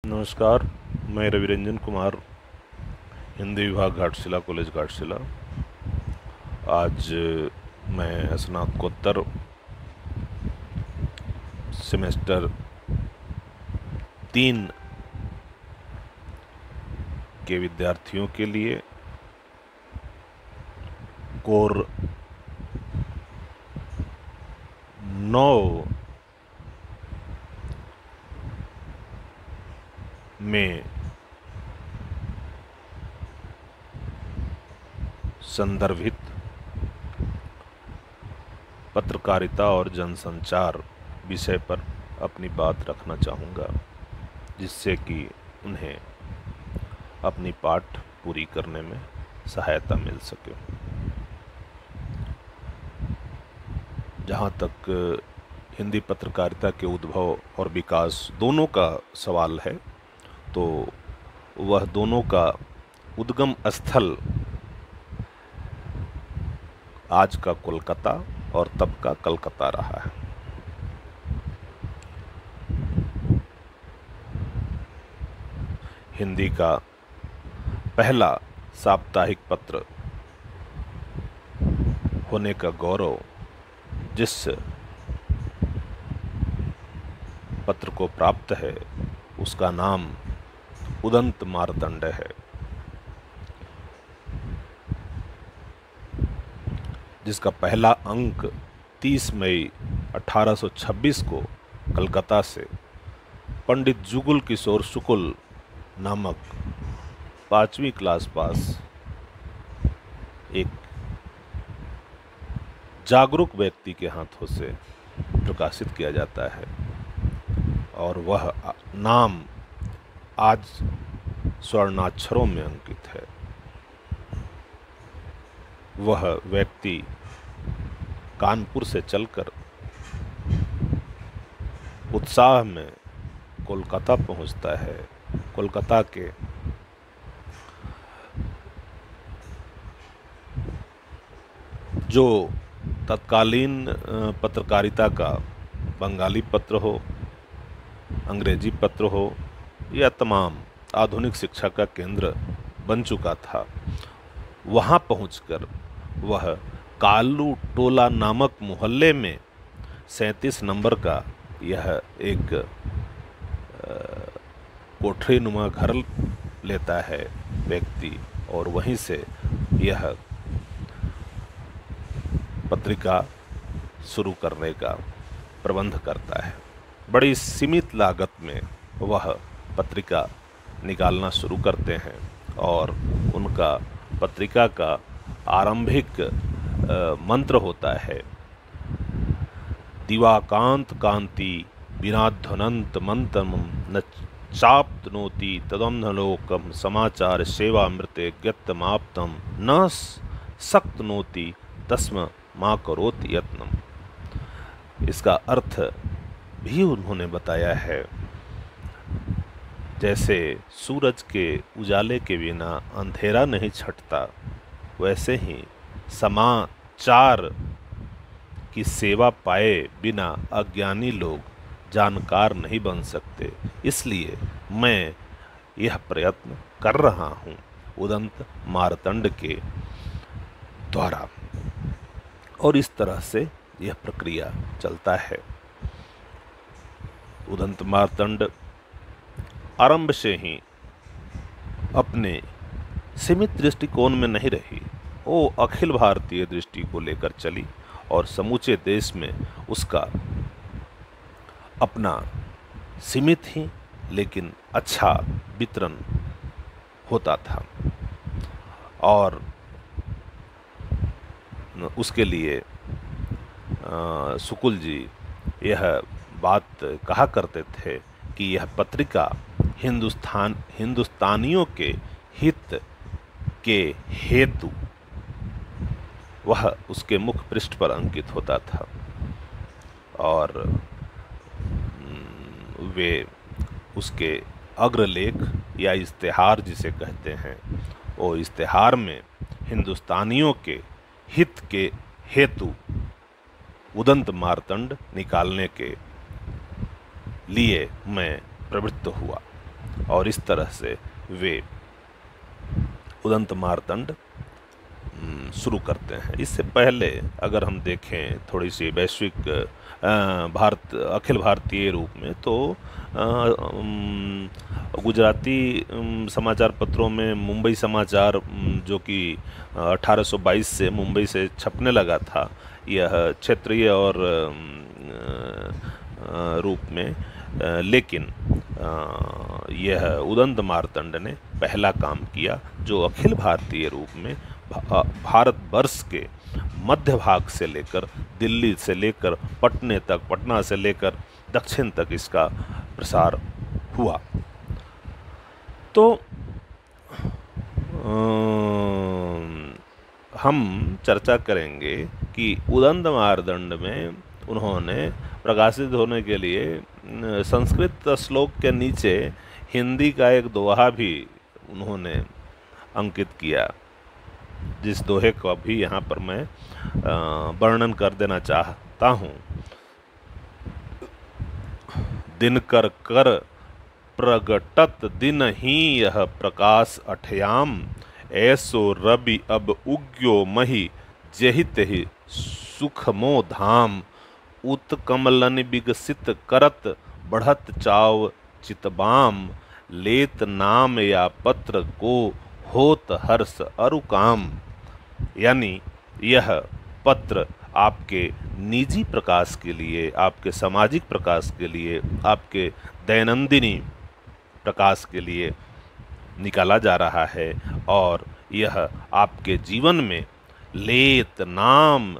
नमस्कार। मैं रवि रंजन कुमार, हिंदी विभाग घाटशिला कॉलेज घाटशिला। आज मैं स्नातकोत्तर सेमेस्टर 3 के विद्यार्थियों के लिए कोर 9 में संदर्भित पत्रकारिता और जनसंचार विषय पर अपनी बात रखना चाहूँगा, जिससे कि उन्हें अपनी पाठ पूरी करने में सहायता मिल सके। जहाँ तक हिंदी पत्रकारिता के उद्भव और विकास दोनों का सवाल है, तो वह दोनों का उद्गम स्थल आज का कोलकाता और तब का कलकत्ता रहा है। हिंदी का पहला साप्ताहिक पत्र होने का गौरव जिस पत्र को प्राप्त है, उसका नाम उदंत मार्तंड है, जिसका पहला अंक 30 मई 1826 को कलकत्ता से पंडित जुगल किशोर शुक्ल नामक 5वीं क्लास पास एक जागरूक व्यक्ति के हाथों से प्रकाशित किया जाता है, और वह नाम आज स्वर्णाक्षरों में अंकित है। वह व्यक्ति कानपुर से चलकर उत्साह में कोलकाता पहुंचता है। कोलकाता के जो तत्कालीन पत्रकारिता का बंगाली पत्र हो, अंग्रेजी पत्र हो, या तमाम आधुनिक शिक्षा का केंद्र बन चुका था, वहां पहुंचकर वह कालू टोला नामक मोहल्ले में 37 नंबर का यह एक कोठरी नुमा घर लेता है व्यक्ति, और वहीं से यह पत्रिका शुरू करने का प्रबंध करता है। बड़ी सीमित लागत में वह पत्रिका निकालना शुरू करते हैं, और उनका पत्रिका का आरंभिक मंत्र होता है, दिवाकांत कांति विनाध्वनंत मंत्रम न चाप्तनोति तदम्नलोकम समाचार सेवामृते गत्यमाप्तम न शक्तनोति तस्म मा करोति यत्नम। इसका अर्थ भी उन्होंने बताया है, जैसे सूरज के उजाले के बिना अंधेरा नहीं छटता, वैसे ही समाचार की सेवा पाए बिना अज्ञानी लोग जानकार नहीं बन सकते। इसलिए मैं यह प्रयत्न कर रहा हूँ उदंत मार्तंड के द्वारा, और इस तरह से यह प्रक्रिया चलता है। उदंत मार्तंड आरंभ से ही अपने सीमित दृष्टिकोण में नहीं रही, वो अखिल भारतीय दृष्टि को लेकर चली, और समूचे देश में उसका अपना सीमित ही लेकिन अच्छा वितरण होता था। और उसके लिए शुक्ल जी यह बात कहा करते थे कि यह पत्रिका हिंदुस्तानियों के हित के हेतु वह उसके मुख पृष्ठ पर अंकित होता था, और वे उसके अग्रलेख या इश्तेहार जिसे कहते हैं, वो इश्तेहार में हिंदुस्तानियों के हित के हेतु उदंत मार्तंड निकालने के लिए मैं प्रवृत्त हुआ। और इस तरह से वे उदंत मार्तंड शुरू करते हैं। इससे पहले अगर हम देखें थोड़ी सी वैश्विक अखिल भारतीय रूप में, तो गुजराती समाचार पत्रों में मुंबई समाचार, जो कि 1822 से मुंबई से छपने लगा था, यह क्षेत्रीय और रूप में, लेकिन यह उदंत मार्तंड ने पहला काम किया जो अखिल भारतीय रूप में भारतवर्ष के मध्य भाग से लेकर दिल्ली से लेकर पटने तक, पटना से लेकर दक्षिण तक इसका प्रसार हुआ। तो हम चर्चा करेंगे कि उदंत मार्तंड में उन्होंने प्रकाशित होने के लिए संस्कृत श्लोक के नीचे हिंदी का एक दोहा भी उन्होंने अंकित किया, जिस दोहे को भी यहाँ पर मैं वर्णन कर देना चाहता हूँ। दिनकर कर प्रगटत दिन ही यह प्रकाश अठयाम, ऐसो रवि अब उग्यो मही जेहि तेहि सुखमो धाम, उत्कमलन विकसित करत बढ़त चाव चितबाम, लेत नाम या पत्र को होत हर्ष अरुकाम। यानी यह पत्र आपके निजी प्रकाश के लिए, आपके सामाजिक प्रकाश के लिए, आपके दैनंदिनी प्रकाश के लिए निकाला जा रहा है, और यह आपके जीवन में लेत नाम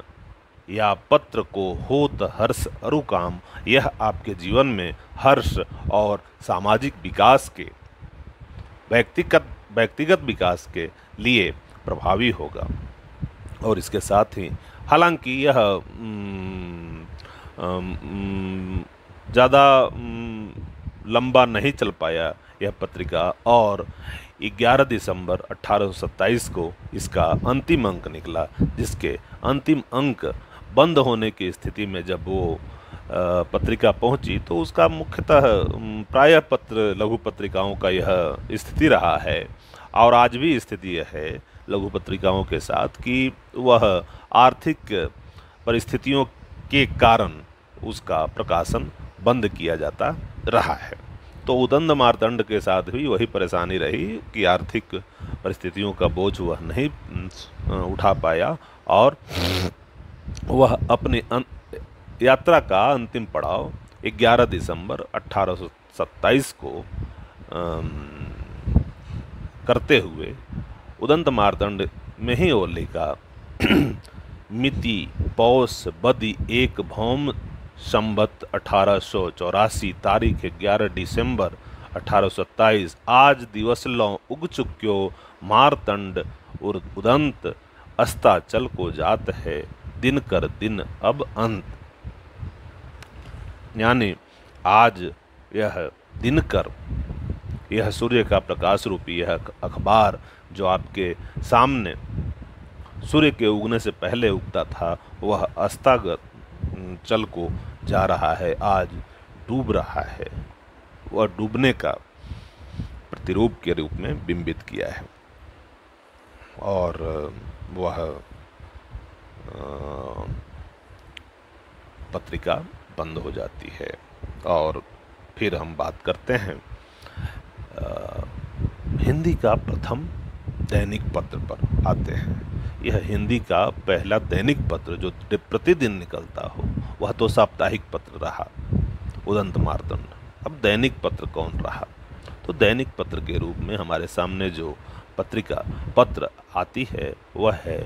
या पत्र को होत हर्ष अरुकाम, यह आपके जीवन में हर्ष और सामाजिक विकास के, व्यक्तिगत विकास के लिए प्रभावी होगा। और इसके साथ ही हालांकि यह ज़्यादा लंबा नहीं चल पाया यह पत्रिका, और 11 दिसंबर 1827 को इसका अंतिम अंक निकला, जिसके अंतिम अंक बंद होने की स्थिति में जब वो पत्रिका पहुंची, तो उसका मुख्यतः प्रायः पत्र लघु पत्रिकाओं का यह स्थिति रहा है, और आज भी स्थिति यह है लघु पत्रिकाओं के साथ कि वह आर्थिक परिस्थितियों के कारण उसका प्रकाशन बंद किया जाता रहा है। तो उदंत मार्तंड के साथ भी वही परेशानी रही कि आर्थिक परिस्थितियों का बोझ वह नहीं उठा पाया, और वह अपनी यात्रा का अंतिम पड़ाव 11 दिसंबर 1827 को करते हुए उदंत मार्तंड में ही वो लिखा। मिति पौष बदी एक भौम संवत 1884, तारीख 11 दिसंबर 1827, आज दिवस लौ उग चुक्यो मार्तंड उदंत, अस्ता चल को जात है दिन कर दिन अब अंत। यानी आज यह दिनकर, यह सूर्य का प्रकाश रूपी यह अखबार जो आपके सामने सूर्य के उगने से पहले उगता था, वह अस्तागत चल को जा रहा है, आज डूब रहा है। वह डूबने का प्रतिरूप के रूप में बिंबित किया है, और वह पत्रिका बंद हो जाती है। और फिर हम बात करते हैं हिंदी का प्रथम दैनिक पत्र पर आते हैं। यह हिंदी का पहला दैनिक पत्र जो प्रतिदिन निकलता हो, वह तो साप्ताहिक पत्र रहा उदंत मार्तंड। अब दैनिक पत्र कौन रहा? तो दैनिक पत्र के रूप में हमारे सामने जो पत्रिका पत्र आती है वह है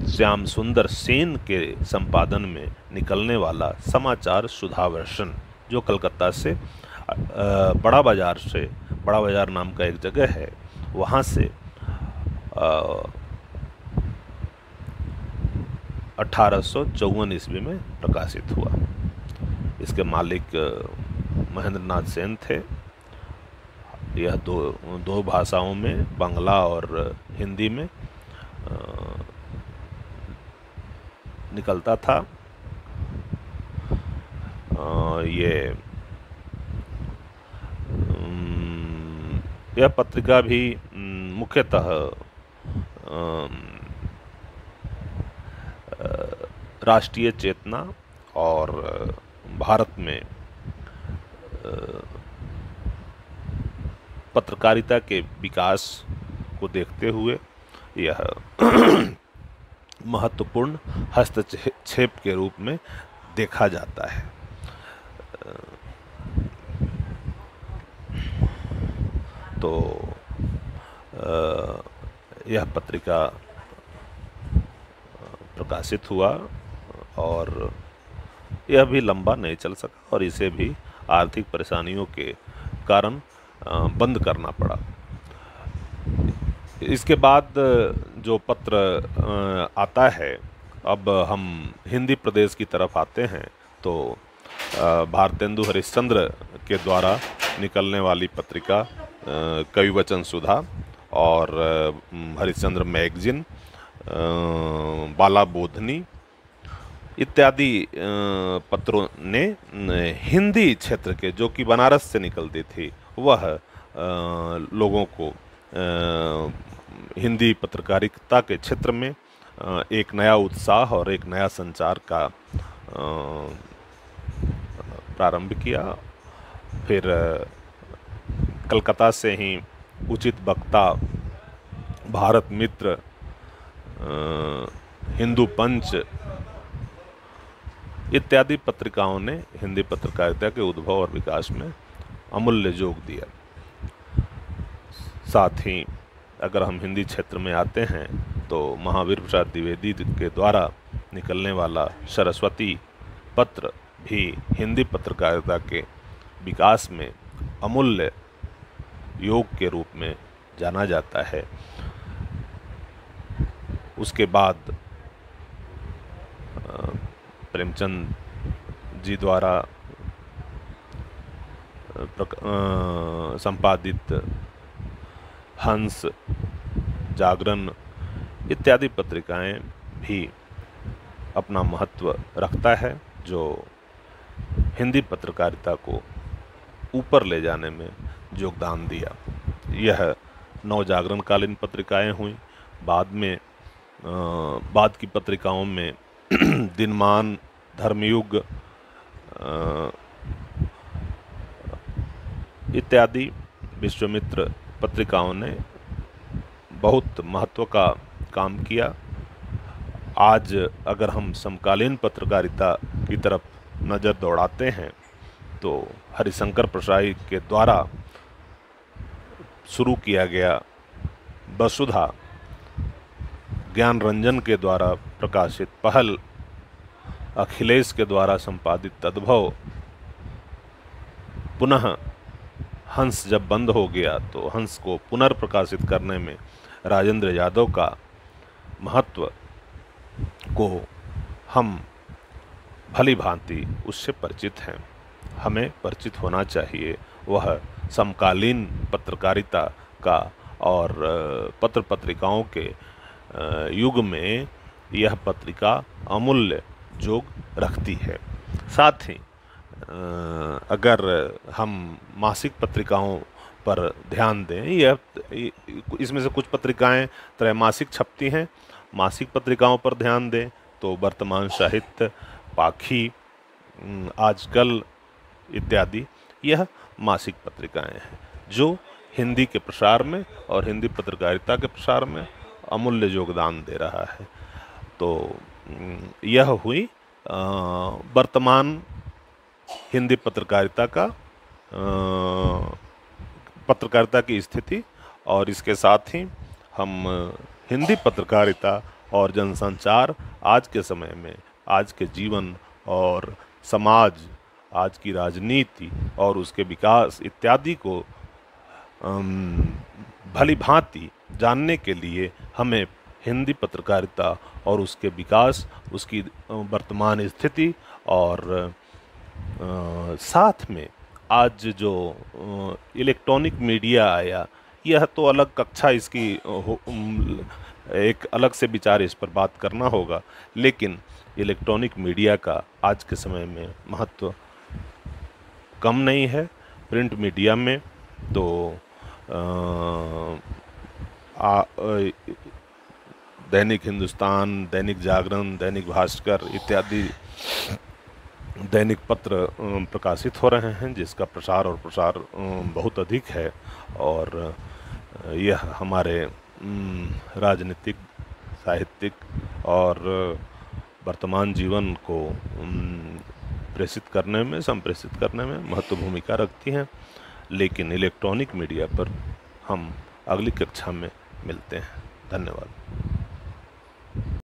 श्याम सुंदर सेन के संपादन में निकलने वाला समाचार सुधावर्षन, जो कलकत्ता से बड़ा बाजार नाम का एक जगह है, वहाँ से 1854 ईस्वी में प्रकाशित हुआ। इसके मालिक महेंद्र नाथ सेन थे। यह दो भाषाओं में, बांग्ला और हिंदी में निकलता था। ये यह पत्रिका भी मुख्यतः राष्ट्रीय चेतना और भारत में पत्रकारिता के विकास को देखते हुए यह महत्वपूर्ण हस्तक्षेप के रूप में देखा जाता है। तो यह पत्रिका प्रकाशित हुआ और यह भी लंबा नहीं चल सका और इसे भी आर्थिक परेशानियों के कारण बंद करना पड़ा। इसके बाद जो पत्र आता है, अब हम हिंदी प्रदेश की तरफ आते हैं, तो भारतेंदु हरिश्चंद्र के द्वारा निकलने वाली पत्रिका कविवचन सुधा और हरिश्चंद्र मैगजीन, बाला बोधनी इत्यादि पत्रों ने हिंदी क्षेत्र के, जो कि बनारस से निकलती थी, वह लोगों को हिंदी पत्रकारिता के क्षेत्र में एक नया उत्साह और एक नया संचार का प्रारंभ किया। फिर कलकत्ता से ही उचित वक्ता, भारत मित्र, हिंदू पंच इत्यादि पत्रिकाओं ने हिंदी पत्रकारिता के उद्भव और विकास में अमूल्य योग दिया। साथ ही अगर हम हिंदी क्षेत्र में आते हैं तो महावीर प्रसाद द्विवेदी के द्वारा निकलने वाला सरस्वती पत्र भी हिंदी पत्रकारिता के विकास में अमूल्य योग के रूप में जाना जाता है। उसके बाद प्रेमचंद जी द्वारा संपादित हंस, जागरण इत्यादि पत्रिकाएं भी अपना महत्व रखता है, जो हिंदी पत्रकारिता को ऊपर ले जाने में योगदान दिया। यह नवजागरणकालीन पत्रिकाएं हुई। बाद की पत्रिकाओं में दिनमान, धर्मयुग इत्यादि विश्वामित्र पत्रिकाओं ने बहुत महत्व का काम किया। आज अगर हम समकालीन पत्रकारिता की तरफ नज़र दौड़ाते हैं तो हरिशंकर प्रसाई के द्वारा शुरू किया गया वसुधा, ज्ञान रंजन के द्वारा प्रकाशित पहल, अखिलेश के द्वारा संपादित अद्भव, पुनः हंस जब बंद हो गया तो हंस को पुनर्प्रकाशित करने में राजेंद्र यादव का महत्व को हम भली भांति उससे परिचित हैं। हमें परिचित होना चाहिए वह समकालीन पत्रकारिता का, और पत्र पत्रिकाओं के युग में यह पत्रिका अमूल्य योग रखती है। साथ ही अगर हम मासिक पत्रिकाओं पर ध्यान दें, यह इसमें से कुछ पत्रिकाएं त्रैमासिक छपती हैं। मासिक पत्रिकाओं पर ध्यान दें तो वर्तमान साहित्य, पाखी, आजकल इत्यादि, यह मासिक पत्रिकाएं हैं जो हिंदी के प्रसार में और हिंदी पत्रकारिता के प्रसार में अमूल्य योगदान दे रहा है। तो यह हुई वर्तमान हिंदी पत्रकारिता का पत्रकारिता की स्थिति, और इसके साथ ही हम हिंदी पत्रकारिता और जनसंचार आज के समय में, आज के जीवन और समाज, आज की राजनीति और उसके विकास इत्यादि को भली भांति जानने के लिए हमें हिंदी पत्रकारिता और उसके विकास, उसकी वर्तमान स्थिति और साथ में आज जो इलेक्ट्रॉनिक मीडिया आया, यह तो अलग कक्षा, इसकी एक अलग से विचार इस पर बात करना होगा। लेकिन इलेक्ट्रॉनिक मीडिया का आज के समय में महत्व कम नहीं है। प्रिंट मीडिया में तो दैनिक हिंदुस्तान, दैनिक जागरण, दैनिक भास्कर इत्यादि दैनिक पत्र प्रकाशित हो रहे हैं, जिसका प्रसार और प्रसार बहुत अधिक है। और यह हमारे राजनीतिक, साहित्यिक और वर्तमान जीवन को प्रेषित करने में, संप्रेषित करने में महत्व भूमिका रखती हैं। लेकिन इलेक्ट्रॉनिक मीडिया पर हम अगली कक्षा में मिलते हैं। धन्यवाद।